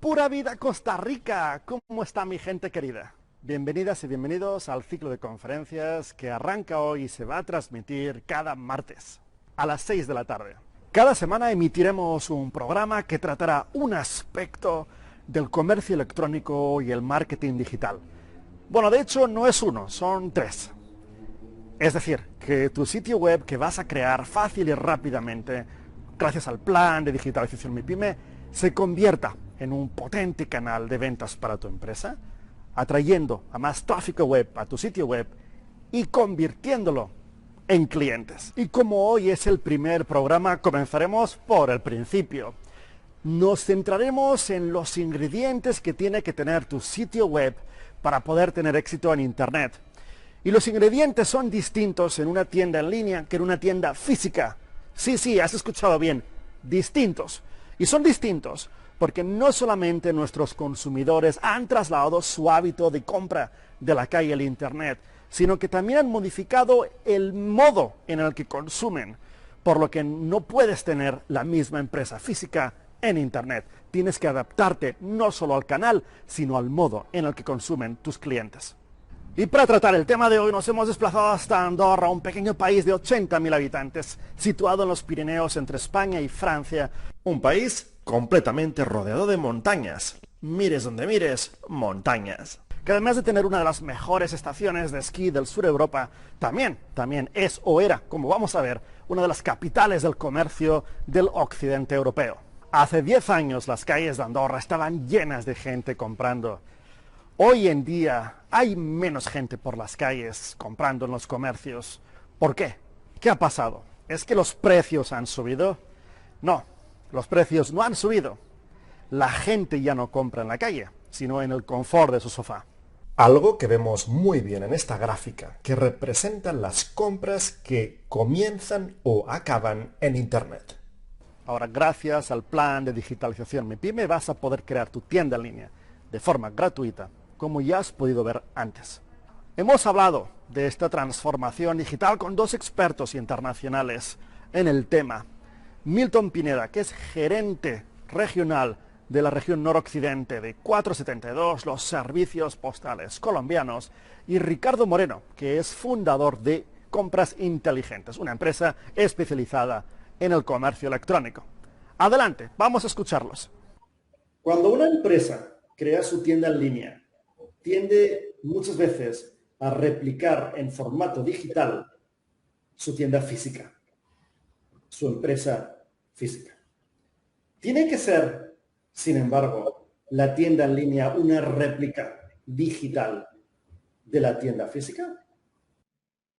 Pura vida Costa Rica. ¿Cómo está mi gente querida? Bienvenidas y bienvenidos al ciclo de conferencias que arranca hoy y se va a transmitir cada martes a las 6 de la tarde. Cada semana emitiremos un programa que tratará un aspecto del comercio electrónico y el marketing digital. Bueno, de hecho no es uno, son tres. Es decir, que tu sitio web que vas a crear fácil y rápidamente, gracias al plan de digitalización MiPyme, se convierta en un potente canal de ventas para tu empresa, atrayendo a más tráfico web a tu sitio web y convirtiéndolo en clientes. Y como hoy es el primer programa, comenzaremos por el principio. Nos centraremos en los ingredientes que tiene que tener tu sitio web para poder tener éxito en Internet. Y los ingredientes son distintos en una tienda en línea que en una tienda física. Sí, has escuchado bien, distintos. Y son distintos porque no solamente nuestros consumidores han trasladado su hábito de compra de la calle al Internet, sino que también han modificado el modo en el que consumen, por lo que no puedes tener la misma empresa física en Internet. Tienes que adaptarte no solo al canal, sino al modo en el que consumen tus clientes. Y para tratar el tema de hoy nos hemos desplazado hasta Andorra, un pequeño país de 80.000 habitantes, situado en los Pirineos entre España y Francia. Un país completamente rodeado de montañas. Mires donde mires, montañas. Que además de tener una de las mejores estaciones de esquí del sur de Europa, también es o era, como vamos a ver, una de las capitales del comercio del occidente europeo. Hace 10 años las calles de Andorra estaban llenas de gente comprando. Hoy en día hay menos gente por las calles comprando en los comercios. ¿Por qué? ¿Qué ha pasado? ¿Es que los precios han subido? No, los precios no han subido. La gente ya no compra en la calle, sino en el confort de su sofá. Algo que vemos muy bien en esta gráfica, que representa las compras que comienzan o acaban en Internet. Ahora, gracias al plan de digitalización MiPyme, vas a poder crear tu tienda en línea de forma gratuita, como ya has podido ver antes. Hemos hablado de esta transformación digital con dos expertos internacionales en el tema. Milton Pineda, que es gerente regional de la región noroccidente de 472, los servicios postales colombianos, y Ricardo Moreno, que es fundador de Compras Inteligentes, una empresa especializada en el comercio electrónico. Adelante, vamos a escucharlos. Cuando una empresa crea su tienda en línea, tiende muchas veces a replicar en formato digital su tienda física, su empresa física. Tiene que ser, sin embargo, la tienda en línea una réplica digital de la tienda física.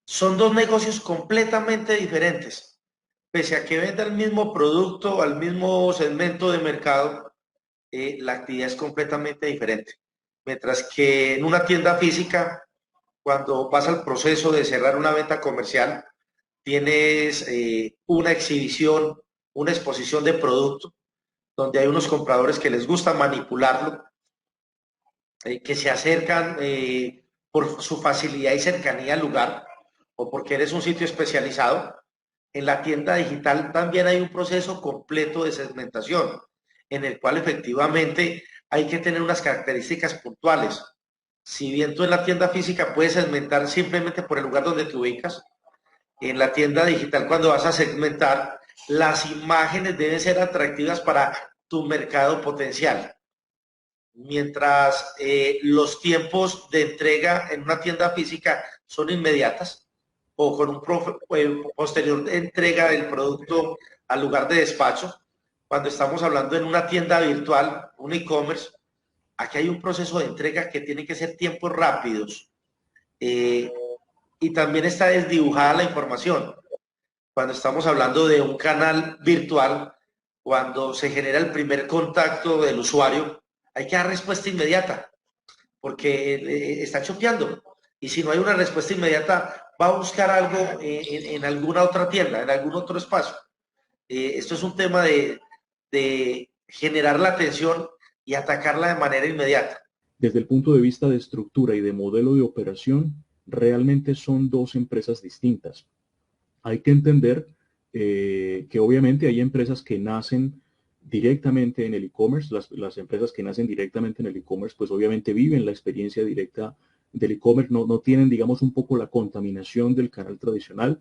Son dos negocios completamente diferentes. Pese a que venda el mismo producto al mismo segmento de mercado, la actividad es completamente diferente. Mientras que en una tienda física, cuando pasa el proceso de cerrar una venta comercial, tienes una exhibición, una exposición de producto, donde hay unos compradores que les gusta manipularlo, que se acercan por su facilidad y cercanía al lugar o porque eres un sitio especializado. En la tienda digital también hay un proceso completo de segmentación en el cual efectivamente hay que tener unas características puntuales. Si bien tú en la tienda física puedes segmentar simplemente por el lugar donde te ubicas, en la tienda digital cuando vas a segmentar, las imágenes deben ser atractivas para tu mercado potencial. Mientras los tiempos de entrega en una tienda física son inmediatas o con un posterior entrega del producto al lugar de despacho, cuando estamos hablando en una tienda virtual, un e-commerce, aquí hay un proceso de entrega que tiene que ser tiempos rápidos eh, y también está desdibujada la información. Cuando estamos hablando de un canal virtual, cuando se genera el primer contacto del usuario, hay que dar respuesta inmediata, porque está chopeando. Y si no hay una respuesta inmediata, va a buscar algo en alguna otra tienda, en algún otro espacio. Esto es un tema de generar la atención y atacarla de manera inmediata. Desde el punto de vista de estructura y de modelo de operación, realmente son dos empresas distintas. Hay que entender que obviamente hay empresas que nacen directamente en el e-commerce. Las empresas que nacen directamente en el e-commerce, pues obviamente viven la experiencia directa del e-commerce, no tienen, digamos, un poco la contaminación del canal tradicional.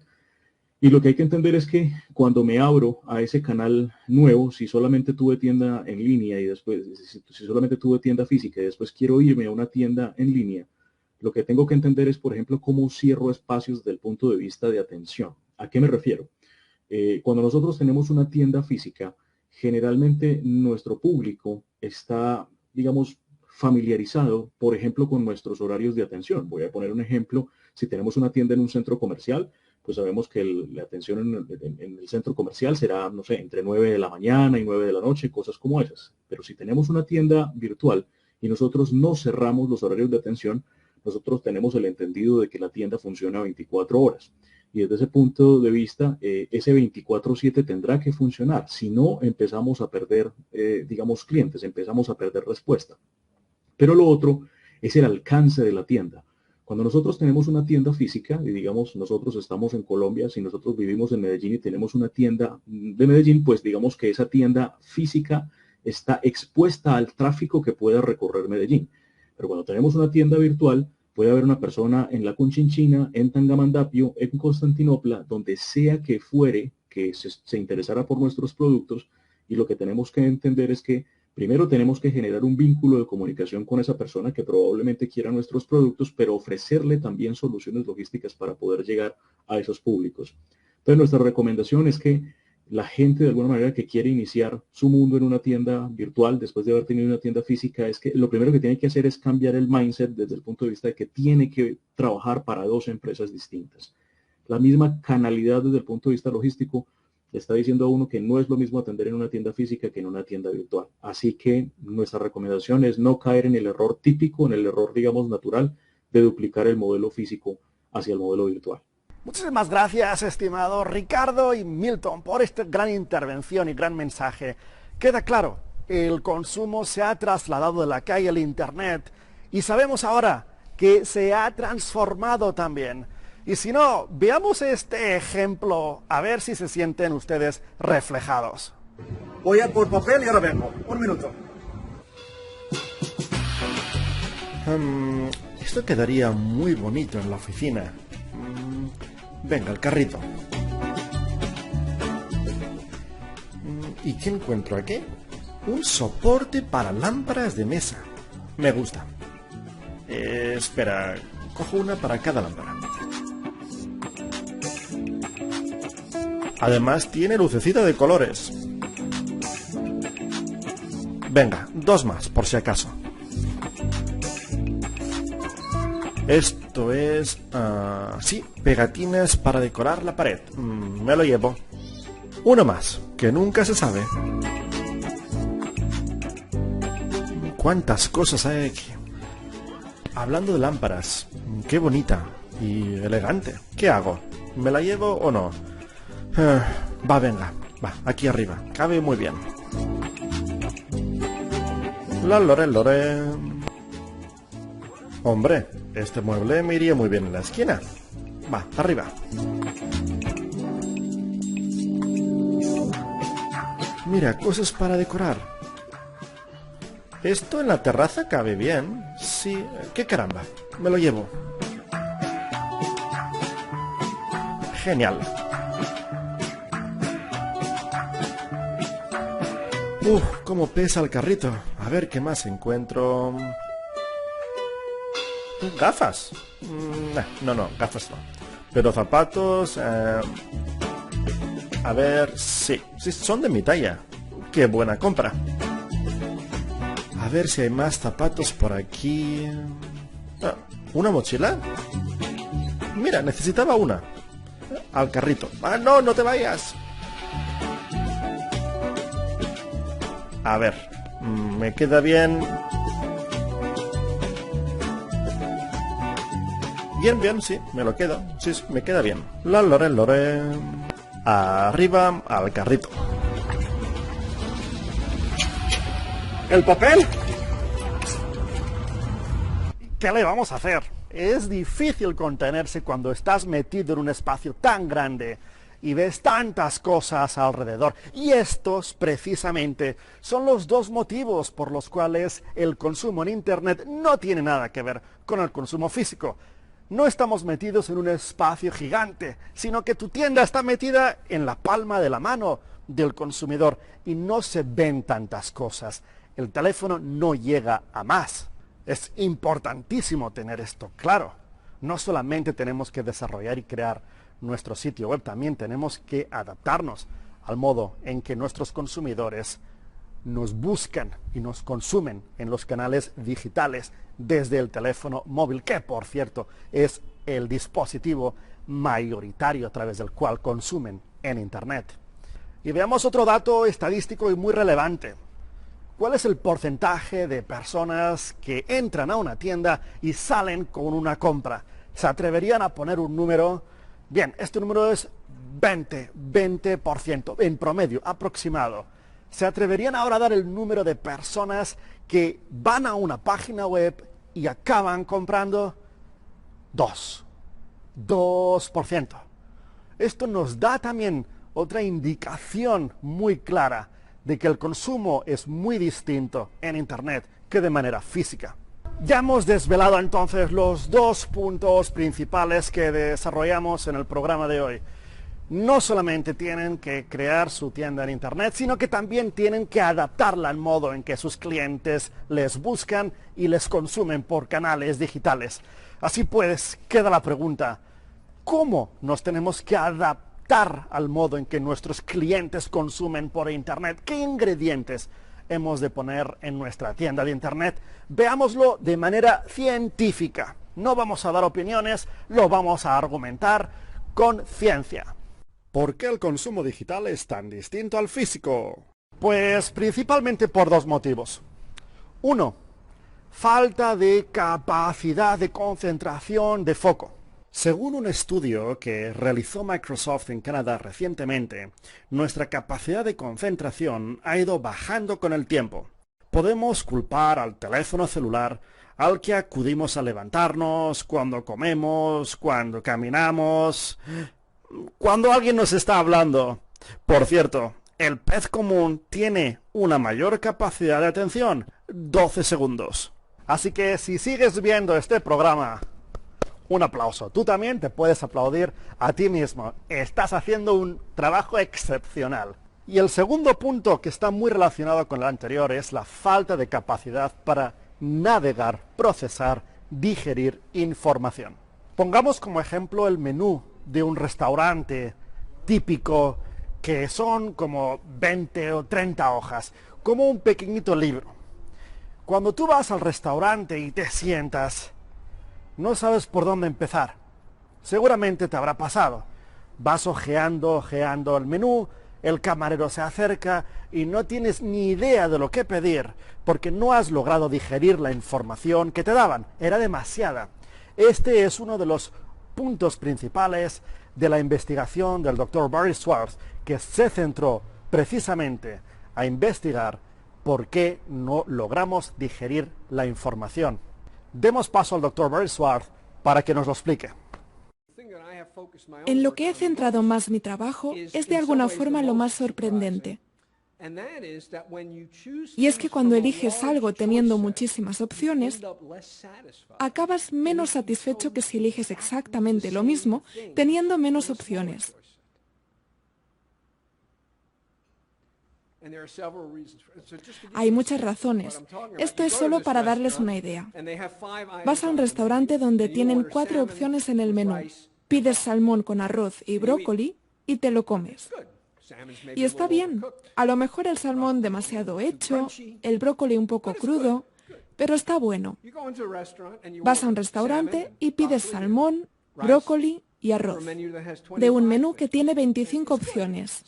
Y lo que hay que entender es que cuando me abro a ese canal nuevo, si solamente tuve tienda en línea y después, si solamente tuve tienda física y después quiero irme a una tienda en línea, lo que tengo que entender es, por ejemplo, cómo cierro espacios desde el punto de vista de atención. ¿A qué me refiero? Cuando nosotros tenemos una tienda física, generalmente nuestro público está, digamos, familiarizado, por ejemplo, con nuestros horarios de atención. Voy a poner un ejemplo. Si tenemos una tienda en un centro comercial, pues sabemos que la atención en el centro comercial será, no sé, entre 9 de la mañana y 9 de la noche, cosas como esas. Pero si tenemos una tienda virtual y nosotros no cerramos los horarios de atención, nosotros tenemos el entendido de que la tienda funciona 24 horas. Y desde ese punto de vista, ese 24/7 tendrá que funcionar. Si no, empezamos a perder, digamos, clientes, empezamos a perder respuesta. Pero lo otro es el alcance de la tienda. Cuando nosotros tenemos una tienda física, y digamos, nosotros estamos en Colombia, si nosotros vivimos en Medellín y tenemos una tienda de Medellín, pues digamos que esa tienda física está expuesta al tráfico que pueda recorrer Medellín. Pero cuando tenemos una tienda virtual, puede haber una persona en la Conchinchina, en Tangamandapio, en Constantinopla, donde sea que fuere, que se interesara por nuestros productos, y lo que tenemos que entender es que primero tenemos que generar un vínculo de comunicación con esa persona que probablemente quiera nuestros productos, pero ofrecerle también soluciones logísticas para poder llegar a esos públicos. Entonces, nuestra recomendación es que la gente, de alguna manera, que quiere iniciar su mundo en una tienda virtual, después de haber tenido una tienda física, es que lo primero que tiene que hacer es cambiar el mindset desde el punto de vista de que tiene que trabajar para dos empresas distintas. La misma canalidad desde el punto de vista logístico le está diciendo a uno que no es lo mismo atender en una tienda física que en una tienda virtual. Así que nuestra recomendación es no caer en el error típico, en el error, digamos, natural, de duplicar el modelo físico hacia el modelo virtual. Muchísimas gracias, estimado Ricardo y Milton, por esta gran intervención y gran mensaje. Queda claro, el consumo se ha trasladado de la calle al Internet y sabemos ahora que se ha transformado también. Y si no, veamos este ejemplo, a ver si se sienten ustedes reflejados. Voy a por papel y ahora vengo. Un minuto. Esto quedaría muy bonito en la oficina. Venga, el carrito. ¿Y qué encuentro aquí? Un soporte para lámparas de mesa. Me gusta. Espera, cojo una para cada lámpara. Además tiene lucecita de colores. Venga, 2 más, por si acaso. Esto es... sí, pegatinas para decorar la pared. Me lo llevo. Uno más, que nunca se sabe. ¿Cuántas cosas hay aquí? Hablando de lámparas, qué bonita y elegante. ¿Qué hago? ¿Me la llevo o no? Va, venga, va, aquí arriba. Cabe muy bien. La lore. Hombre, este mueble me iría muy bien en la esquina. Va, arriba. Mira, cosas para decorar. Esto en la terraza cabe bien. Sí, qué caramba, me lo llevo. Genial. Cómo pesa el carrito. A ver qué más encuentro. ¿Gafas? No, gafas no. Pero zapatos... a ver... Sí, son de mi talla. Qué buena compra. A ver si hay más zapatos por aquí... ¿Una mochila? Mira, necesitaba una. Al carrito. No te vayas. A ver, me queda bien. Bien, sí, me lo quedo. Sí, me queda bien. La lore. Arriba al carrito. ¿El papel? ¿Qué le vamos a hacer? Es difícil contenerse cuando estás metido en un espacio tan grande. y ves tantas cosas alrededor. Y estos, precisamente, son los dos motivos por los cuales el consumo en Internet no tiene nada que ver con el consumo físico. No estamos metidos en un espacio gigante, sino que tu tienda está metida en la palma de la mano del consumidor y no se ven tantas cosas. El teléfono no llega a más. Es importantísimo tener esto claro. No solamente tenemos que desarrollar y crear nuestro sitio web, también tenemos que adaptarnos al modo en que nuestros consumidores nos buscan y nos consumen en los canales digitales desde el teléfono móvil, que por cierto es el dispositivo mayoritario a través del cual consumen en Internet. Y veamos otro dato estadístico y muy relevante. ¿Cuál es el porcentaje de personas que entran a una tienda y salen con una compra? ¿Se atreverían a poner un número? Bien, este número es 20% en promedio aproximado. ¿Se atreverían ahora a dar el número de personas que van a una página web y acaban comprando? 2%. Esto nos da también otra indicación muy clara de que el consumo es muy distinto en Internet que de manera física. Ya hemos desvelado entonces los dos puntos principales que desarrollamos en el programa de hoy. No solamente tienen que crear su tienda en Internet, sino que también tienen que adaptarla al modo en que sus clientes les buscan y les consumen por canales digitales. Así pues, queda la pregunta, ¿cómo nos tenemos que adaptar al modo en que nuestros clientes consumen por Internet? ¿Qué ingredientes hemos de poner en nuestra tienda de Internet? Veámoslo de manera científica. No vamos a dar opiniones, lo vamos a argumentar con ciencia. ¿Por qué el consumo digital es tan distinto al físico? Pues principalmente por dos motivos. Uno, falta de capacidad de concentración de foco. Según un estudio que realizó Microsoft en Canadá recientemente, nuestra capacidad de concentración ha ido bajando con el tiempo. Podemos culpar al teléfono celular al que acudimos a levantarnos, cuando comemos, cuando caminamos, cuando alguien nos está hablando. Por cierto, el pez común tiene una mayor capacidad de atención, 12 segundos. Así que si sigues viendo este programa, un aplauso. Tú también te puedes aplaudir a ti mismo. Estás haciendo un trabajo excepcional. Y el segundo punto que está muy relacionado con el anterior es la falta de capacidad para navegar, procesar, digerir información. Pongamos como ejemplo el menú de un restaurante típico que son como 20 o 30 hojas, como un pequeñito libro. Cuando tú vas al restaurante y te sientas, no sabes por dónde empezar. Seguramente te habrá pasado. Vas ojeando el menú, el camarero se acerca y no tienes ni idea de lo que pedir porque no has logrado digerir la información que te daban. Era demasiada. Este es uno de los puntos principales de la investigación del Dr. Barry Schwartz, que se centró precisamente a investigar por qué no logramos digerir la información. Demos paso al Dr. Barry Schwartz para que nos lo explique. En lo que he centrado más mi trabajo es de alguna forma lo más sorprendente. Y es que cuando eliges algo teniendo muchísimas opciones, acabas menos satisfecho que si eliges exactamente lo mismo teniendo menos opciones. Hay muchas razones. Esto es solo para darles una idea. Vas a un restaurante donde tienen 4 opciones en el menú. Pides salmón con arroz y brócoli y te lo comes. Y está bien. A lo mejor el salmón demasiado hecho, el brócoli un poco crudo, pero está bueno. Vas a un restaurante y pides salmón, brócoli y arroz, de un menú que tiene 25 opciones.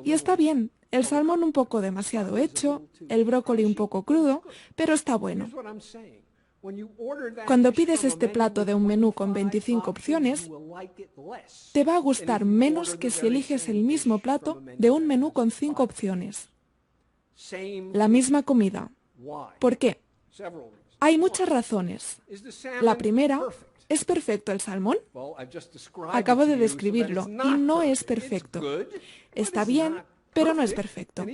Y está bien. El salmón un poco demasiado hecho, el brócoli un poco crudo, pero está bueno. Cuando pides este plato de un menú con 25 opciones, te va a gustar menos que si eliges el mismo plato de un menú con 5 opciones. La misma comida. ¿Por qué? Hay muchas razones. La primera ¿Es perfecto el salmón? Acabo de describirlo y no es perfecto. Está bien, pero no es perfecto.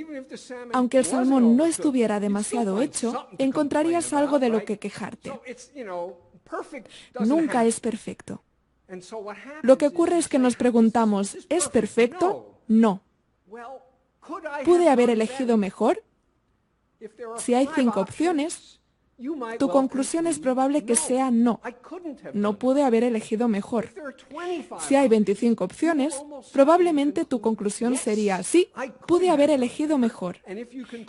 Aunque el salmón no estuviera demasiado hecho, encontrarías algo de lo que quejarte. Nunca es perfecto. Lo que ocurre es que nos preguntamos, ¿es perfecto? No. ¿Pude haber elegido mejor? Si hay 5 opciones, tu conclusión es probable que sea no. No pude haber elegido mejor. Si hay 25 opciones, probablemente tu conclusión sería sí, pude haber elegido mejor.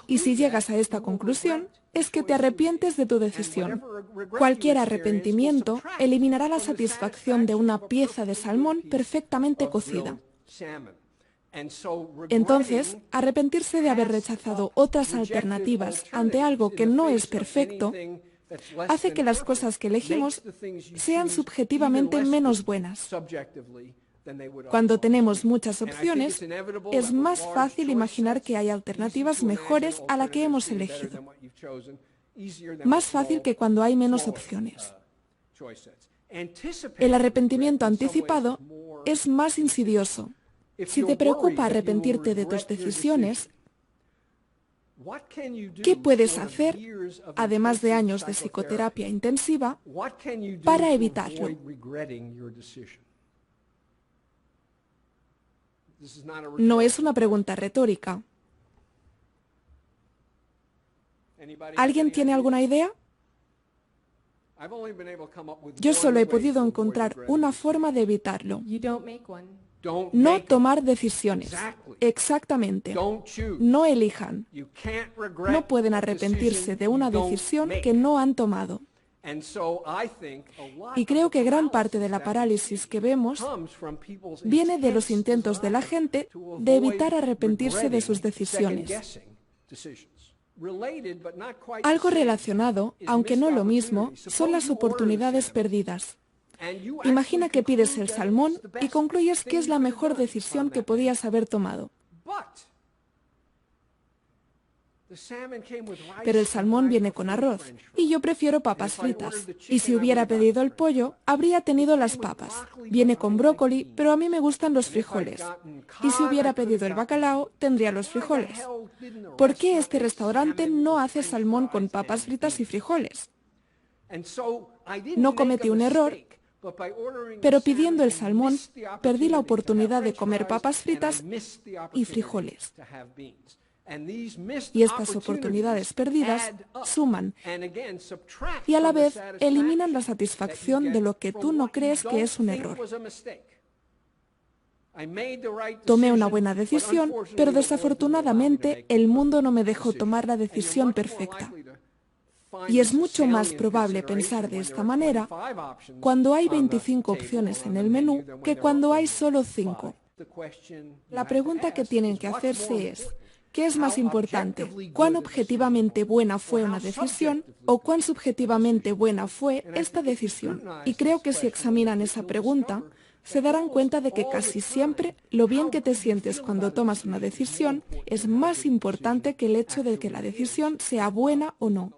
Y si llegas a esta conclusión, es que te arrepientes de tu decisión. Cualquier arrepentimiento eliminará la satisfacción de una pieza de salmón perfectamente cocida. Entonces, arrepentirse de haber rechazado otras alternativas ante algo que no es perfecto hace que las cosas que elegimos sean subjetivamente menos buenas. Cuando tenemos muchas opciones, es más fácil imaginar que hay alternativas mejores a la que hemos elegido. Más fácil que cuando hay menos opciones. El arrepentimiento anticipado es más insidioso. Si te preocupa arrepentirte de tus decisiones, ¿qué puedes hacer, además de años de psicoterapia intensiva, para evitarlo? No es una pregunta retórica. ¿Alguien tiene alguna idea? Yo solo he podido encontrar una forma de evitarlo. No tomar decisiones. Exactamente. No elijan. No pueden arrepentirse de una decisión que no han tomado. Y creo que gran parte de la parálisis que vemos viene de los intentos de la gente de evitar arrepentirse de sus decisiones. Algo relacionado, aunque no lo mismo, son las oportunidades perdidas. Imagina que pides el salmón y concluyes que es la mejor decisión que podías haber tomado. Pero el salmón viene con arroz y yo prefiero papas fritas. Y si hubiera pedido el pollo, habría tenido las papas. Viene con brócoli, pero a mí me gustan los frijoles. Y si hubiera pedido el bacalao, tendría los frijoles. ¿Por qué este restaurante no hace salmón con papas fritas y frijoles? No cometí un error, pero pidiendo el salmón, perdí la oportunidad de comer papas fritas y frijoles. Y estas oportunidades perdidas suman y a la vez eliminan la satisfacción de lo que tú no crees que es un error. Tomé una buena decisión, pero desafortunadamente el mundo no me dejó tomar la decisión perfecta. Y es mucho más probable pensar de esta manera cuando hay 25 opciones en el menú que cuando hay solo 5. La pregunta que tienen que hacerse es, ¿qué es más importante? ¿Cuán objetivamente buena fue una decisión o cuán subjetivamente buena fue esta decisión? Y creo que si examinan esa pregunta, se darán cuenta de que casi siempre lo bien que te sientes cuando tomas una decisión es más importante que el hecho de que la decisión sea buena o no.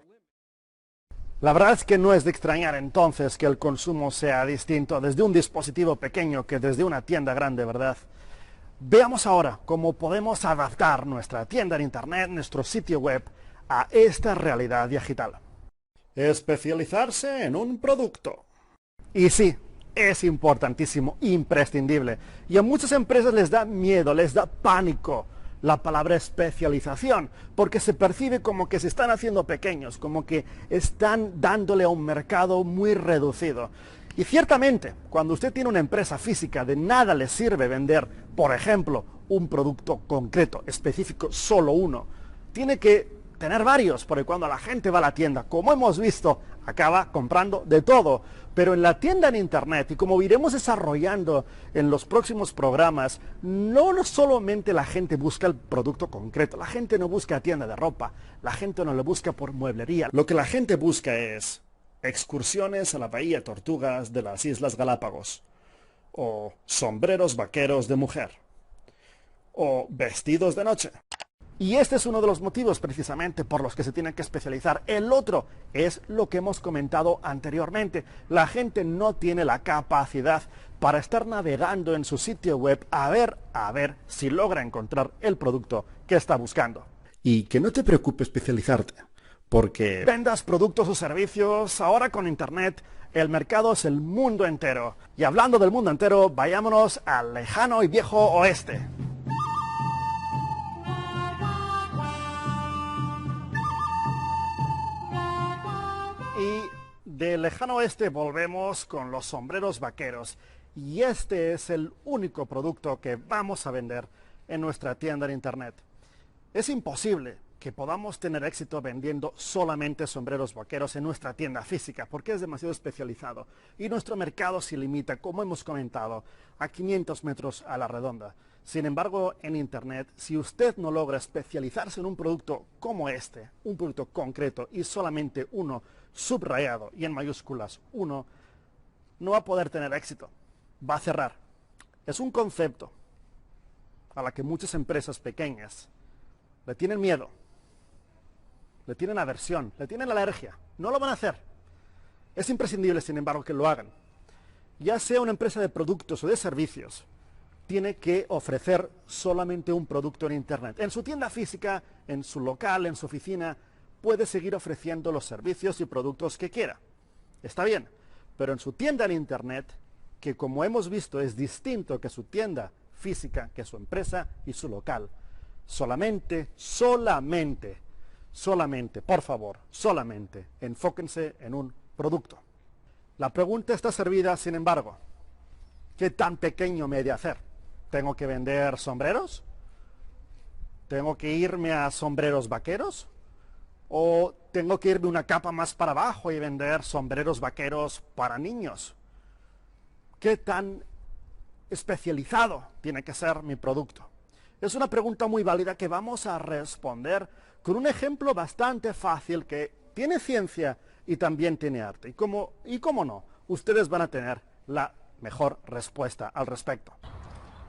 La verdad es que no es de extrañar entonces que el consumo sea distinto desde un dispositivo pequeño que desde una tienda grande, ¿verdad? Veamos ahora cómo podemos adaptar nuestra tienda en Internet, nuestro sitio web, a esta realidad digital. Especializarse en un producto. Y sí, es importantísimo, imprescindible. Y a muchas empresas les da miedo, les da pánico la palabra especialización, porque se percibe como que se están haciendo pequeños, como que están dándole a un mercado muy reducido. Y ciertamente, cuando usted tiene una empresa física, de nada le sirve vender, por ejemplo, un producto concreto, específico, solo uno. Tiene que tener varios, porque cuando la gente va a la tienda, como hemos visto, acaba comprando de todo. Pero en la tienda en Internet, y como iremos desarrollando en los próximos programas, no solamente la gente busca el producto concreto, la gente no busca tienda de ropa, la gente no lo busca por mueblería. Lo que la gente busca es excursiones a la Bahía Tortugas de las Islas Galápagos, o sombreros vaqueros de mujer, o vestidos de noche. Y este es uno de los motivos precisamente por los que se tienen que especializar. El otro es lo que hemos comentado anteriormente. La gente no tiene la capacidad para estar navegando en su sitio web a ver si logra encontrar el producto que está buscando. Y que no te preocupe especializarte, porque vendas productos o servicios, ahora con Internet, el mercado es el mundo entero. Y hablando del mundo entero, vayámonos al lejano y viejo oeste. Y del lejano oeste volvemos con los sombreros vaqueros. Y este es el único producto que vamos a vender en nuestra tienda en Internet. Es imposible que podamos tener éxito vendiendo solamente sombreros vaqueros en nuestra tienda física, porque es demasiado especializado. Y nuestro mercado se limita, como hemos comentado, a 500 metros a la redonda. Sin embargo, en Internet, si usted no logra especializarse en un producto como este, un producto concreto y solamente uno subrayado y en mayúsculas uno, no va a poder tener éxito. Va a cerrar. Es un concepto a la que muchas empresas pequeñas le tienen miedo, le tienen aversión, le tienen alergia. No lo van a hacer. Es imprescindible, sin embargo, que lo hagan. Ya sea una empresa de productos o de servicios, tiene que ofrecer solamente un producto en Internet. En su tienda física, en su local, en su oficina, puede seguir ofreciendo los servicios y productos que quiera. Está bien, pero en su tienda en Internet, que como hemos visto es distinto que su tienda física, que su empresa y su local, solamente, por favor, solamente enfóquense en un producto. La pregunta está servida, sin embargo, ¿qué tan pequeño me he de hacer? ¿Tengo que vender sombreros? ¿Tengo que irme a sombreros vaqueros? ¿O tengo que irme una capa más para abajo y vender sombreros vaqueros para niños? ¿Qué tan especializado tiene que ser mi producto? Es una pregunta muy válida que vamos a responder con un ejemplo bastante fácil que tiene ciencia y también tiene arte. Y cómo no, ustedes van a tener la mejor respuesta al respecto.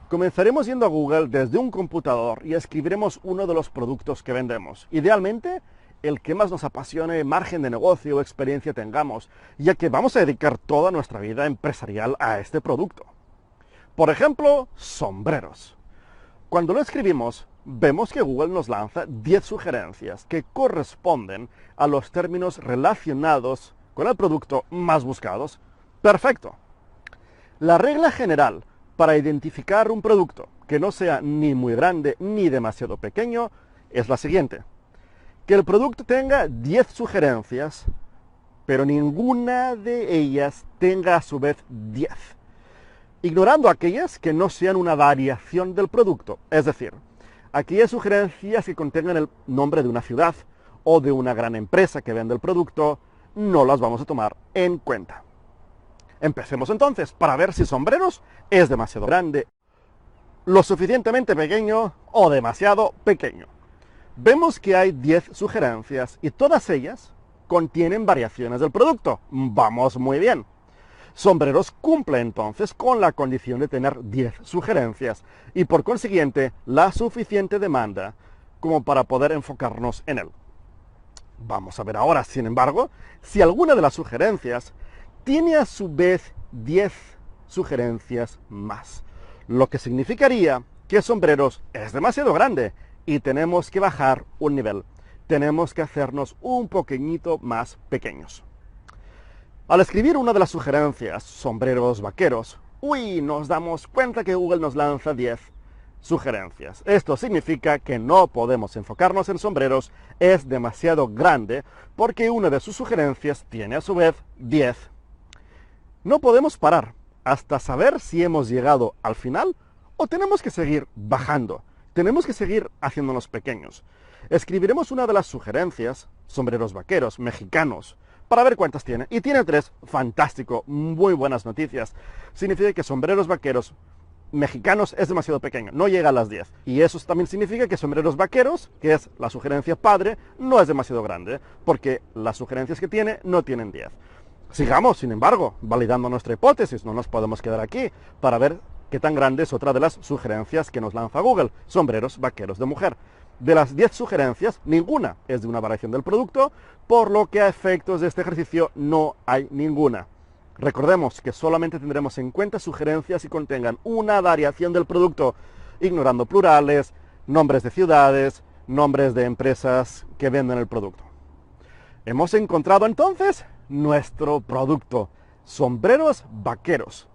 Comenzaremos yendo a Google desde un computador y escribiremos uno de los productos que vendemos. Idealmente, el que más nos apasione, margen de negocio o experiencia tengamos, ya que vamos a dedicar toda nuestra vida empresarial a este producto. Por ejemplo, sombreros. Cuando lo escribimos, vemos que Google nos lanza 10 sugerencias que corresponden a los términos relacionados con el producto más buscados. ¡Perfecto! La regla general para identificar un producto que no sea ni muy grande ni demasiado pequeño es la siguiente: que el producto tenga 10 sugerencias, pero ninguna de ellas tenga a su vez 10. Ignorando aquellas que no sean una variación del producto, es decir, aquellas sugerencias que contengan el nombre de una ciudad o de una gran empresa que vende el producto, no las vamos a tomar en cuenta. Empecemos entonces para ver si sombreros es demasiado grande, lo suficientemente pequeño o demasiado pequeño. Vemos que hay 10 sugerencias y todas ellas contienen variaciones del producto. Vamos muy bien. Sombreros cumple entonces con la condición de tener 10 sugerencias y por consiguiente la suficiente demanda como para poder enfocarnos en él. Vamos a ver ahora, sin embargo, si alguna de las sugerencias tiene a su vez 10 sugerencias más, lo que significaría que sombreros es demasiado grande y tenemos que bajar un nivel. Tenemos que hacernos un poquitito más pequeños. Al escribir una de las sugerencias, sombreros vaqueros, nos damos cuenta que Google nos lanza 10 sugerencias. Esto significa que no podemos enfocarnos en sombreros, es demasiado grande, porque una de sus sugerencias tiene a su vez 10. No podemos parar hasta saber si hemos llegado al final o tenemos que seguir bajando. Tenemos que seguir haciéndonos pequeños. Escribiremos una de las sugerencias, sombreros vaqueros mexicanos, para ver cuántas tiene. Y tiene 3, fantástico, muy buenas noticias. Significa que sombreros vaqueros mexicanos es demasiado pequeño, no llega a las 10. Y eso también significa que sombreros vaqueros, que es la sugerencia padre, no es demasiado grande, porque las sugerencias que tiene no tienen 10. Sigamos, sin embargo, validando nuestra hipótesis, no nos podemos quedar aquí para ver qué tan grande es otra de las sugerencias que nos lanza Google, sombreros vaqueros de mujer. De las 10 sugerencias, ninguna es de una variación del producto, por lo que a efectos de este ejercicio no hay ninguna. Recordemos que solamente tendremos en cuenta sugerencias que contengan una variación del producto, ignorando plurales, nombres de ciudades, nombres de empresas que venden el producto. Hemos encontrado entonces nuestro producto, sombreros vaqueros.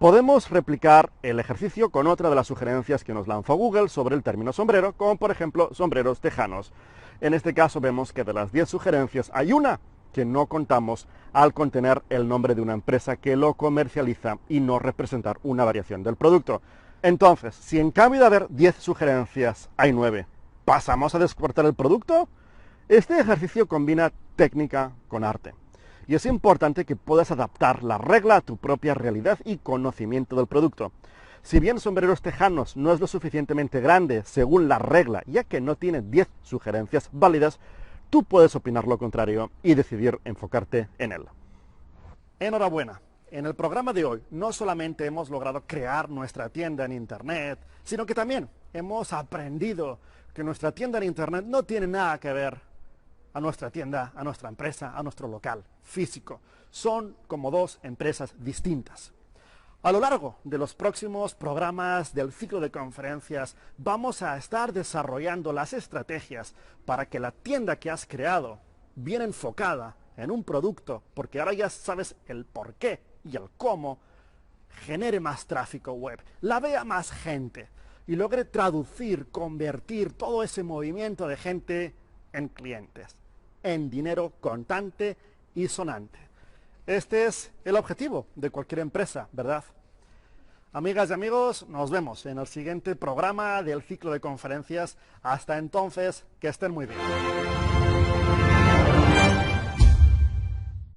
Podemos replicar el ejercicio con otra de las sugerencias que nos lanzó Google sobre el término sombrero, como por ejemplo sombreros tejanos. En este caso vemos que de las 10 sugerencias hay una que no contamos al contener el nombre de una empresa que lo comercializa y no representar una variación del producto. Entonces, si en cambio de haber 10 sugerencias hay 9, ¿pasamos a descartar el producto? Este ejercicio combina técnica con arte. Y es importante que puedas adaptar la regla a tu propia realidad y conocimiento del producto. Si bien sombreros tejanos no es lo suficientemente grande según la regla, ya que no tiene 10 sugerencias válidas, tú puedes opinar lo contrario y decidir enfocarte en él. Enhorabuena. En el programa de hoy no solamente hemos logrado crear nuestra tienda en Internet, sino que también hemos aprendido que nuestra tienda en Internet no tiene nada que ver a nuestra tienda, a nuestra empresa, a nuestro local físico. Son como dos empresas distintas. A lo largo de los próximos programas del ciclo de conferencias vamos a estar desarrollando las estrategias para que la tienda que has creado, bien enfocada en un producto, porque ahora ya sabes el por qué y el cómo, genere más tráfico web, la vea más gente y logre traducir, convertir todo ese movimiento de gente en clientes, en dinero contante y sonante. Este es el objetivo de cualquier empresa, ¿verdad? Amigas y amigos, nos vemos en el siguiente programa del ciclo de conferencias. Hasta entonces, que estén muy bien.